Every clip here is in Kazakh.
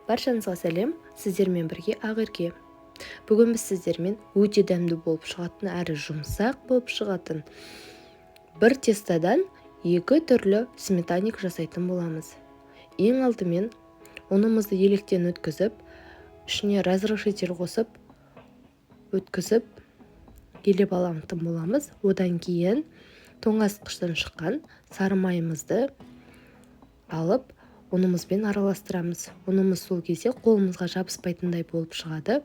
Баршаңызға сәлем, сіздермен бірге Ақерке. Бүгін біз сіздермен өте дәмді болып шығатын, әрі жұмсақ болып шығатын бір тестадан екі түрлі сметаник жасайтын боламыз. Ең алдымен ұнымызды електен өткізіп, ішіне разрушитель қосып, өткізіп, елеп алатын боламыз. Одан кейін тоңазытқыштан шыққан сары майымызды алып, ұнымызбен араластырамыз. Ұнымыз сол кезде қолымызға жабыспайтындай болып шығады,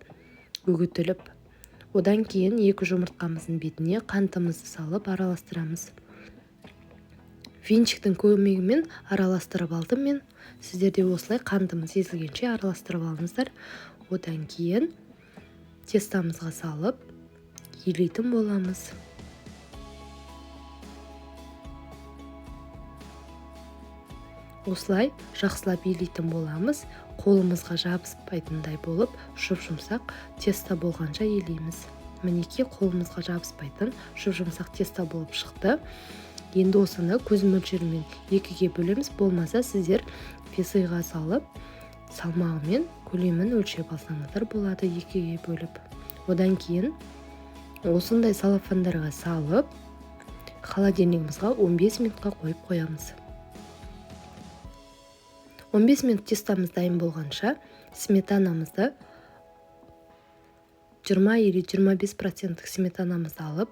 үгітіліп. Одан кейін екі жұмыртқамыздың бетіне қантымызды салып араластырамыз. Венчиктің көмегімен араластырып алдым мен. Сіздер де осылай қантымыз езілгенше араластырып алыңыздар. Одан кейін тестамызға салып елейтін боламыз. Осылай жақсылап елейтін боламыз. Қолымызға жабыспайтындай болып, жұп-жұмсақ теста болғанша елейміз. Мінеки қолымызға жабыспайтын жұп-жұмсақ теста болып шықты. Енді осыны көз мөлшерімен екіге бөлеміз. Болмаса сіздер весыйға салып, салмағымен көлемін өлшеп алсаңыздар болады екіге бөліп. Одан кейін осындай салафандарға салып, холодильнигімізге 15 минутқа қойып қоямыз. 15 минут тестамыз дайын болғанша сметанамызды 20 или 25% сметанамызды алып,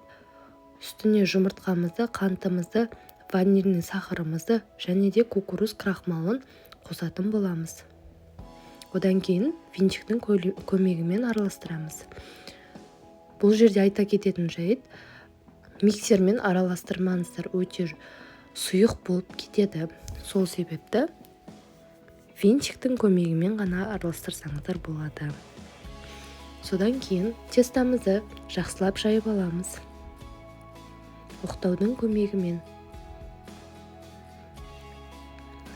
үстіне жұмыртқамызды, қантымызды, ванильный сахарымызды және де кукуруз крахмалын қосатын боламыз. Одан кейін венчиктің көмегімен араластырамыз. Бұл жерде айта кететін жайт, миксермен араластырмаңыздар, өте сұйық болып кетеді. Сол себепті венчиктің көмегімен ғана араластырсаңыздар болады. Содан кейін тестамызды жақсылап жайып аламыз. Оқтаудың көмегімен.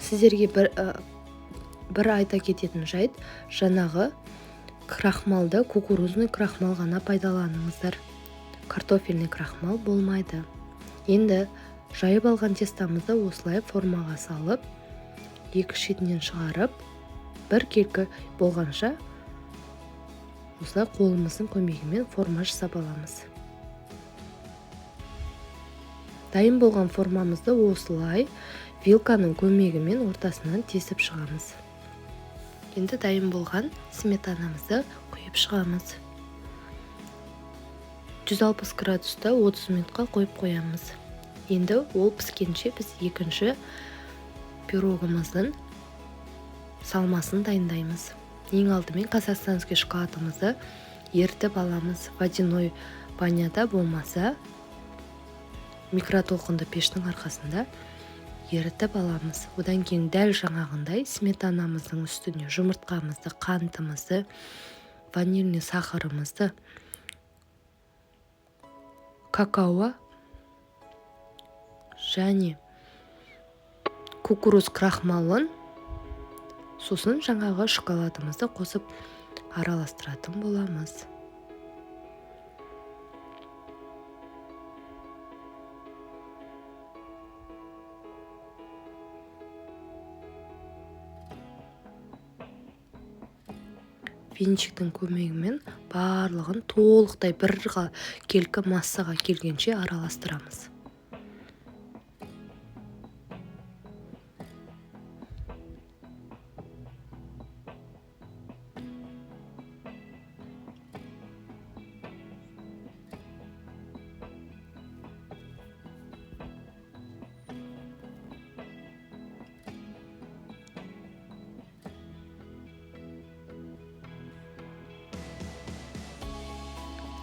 Сіздерге бір айта кететін жайт, жаңағы крахмалды, кукурузный крахмал ғана пайдаланыңыздар. Картофельный крахмал болмайды. Енді жайып алған тестамызды осылай формаға салып, екі шетінен шығарып, бір келкі болғанша осылай қолымыздың көмегімен форма жасап аламыз. Дайын болған формамызды осылай вилканың көмегімен ортасынан тесіп шығамыз. Енді дайын болған сметанамызды құйып шығамыз. 160 градуста 30 минутқа қойып қоямыз. Енді ол піскенше біз екінші пирогымыздың салмасын дайындаймыз. Ең алдымен казахстанский шоколадымызды ерітіп аламыз. Водяной баняда болмаса, микротолқынды пештің арқасында ерітіп аламыз. Одан кейін дәл жаңағындай сметанамыздың үстіне жұмыртқамызды, қантымызды, ванильный сахарымызды, какао және кукуруз крахмалын, сосын жаңағы шоколадымызды қосып араластыратын боламыз. Венчиктің көмегімен барлығын толықтай бір келкі массаға келгенше араластырамыз.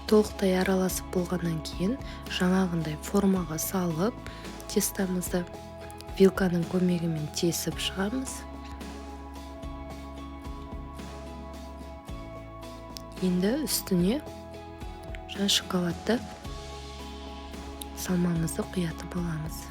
Толықтай араласып болғаннан кейін жаңағындай формаға салып, тестамызды вилканың көмегімен тесіп шығамыз. Енді үстіне шоколадты салмамызды құятын боламыз.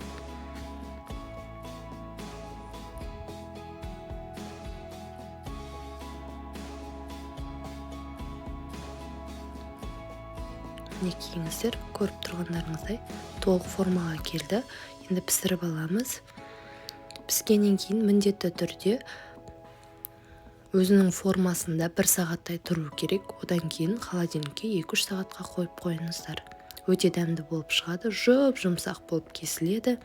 Мінекейіңіздер, көріп тұрғандарыңыздай толық формаға келді. Енді пісіріп аламыз. Піскеннен кейін міндетті түрде өзінің формасында 1 сағаттай тұру керек. Одан кейін холодильникке 2-3 сағатқа қойып қойыңыздар. Өте дәмді болып шығады, жұмсақ болып кесіледі.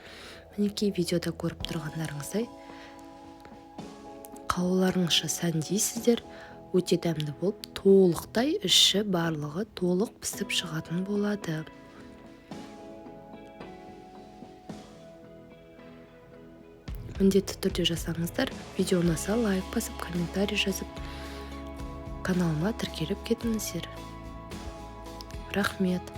Мінекей видеода көріп тұрғандарыңыздай қалауларыңызша сәндейсіздер. Өте дәмді болып, толықтай іші барлығы толық пісіп шығатын болады. Міндетті түрде жасаңыздар. Видео ұнаса лайк басып, комментарий жазып, каналыма тіркеліп кетіңіздер. Рахмет.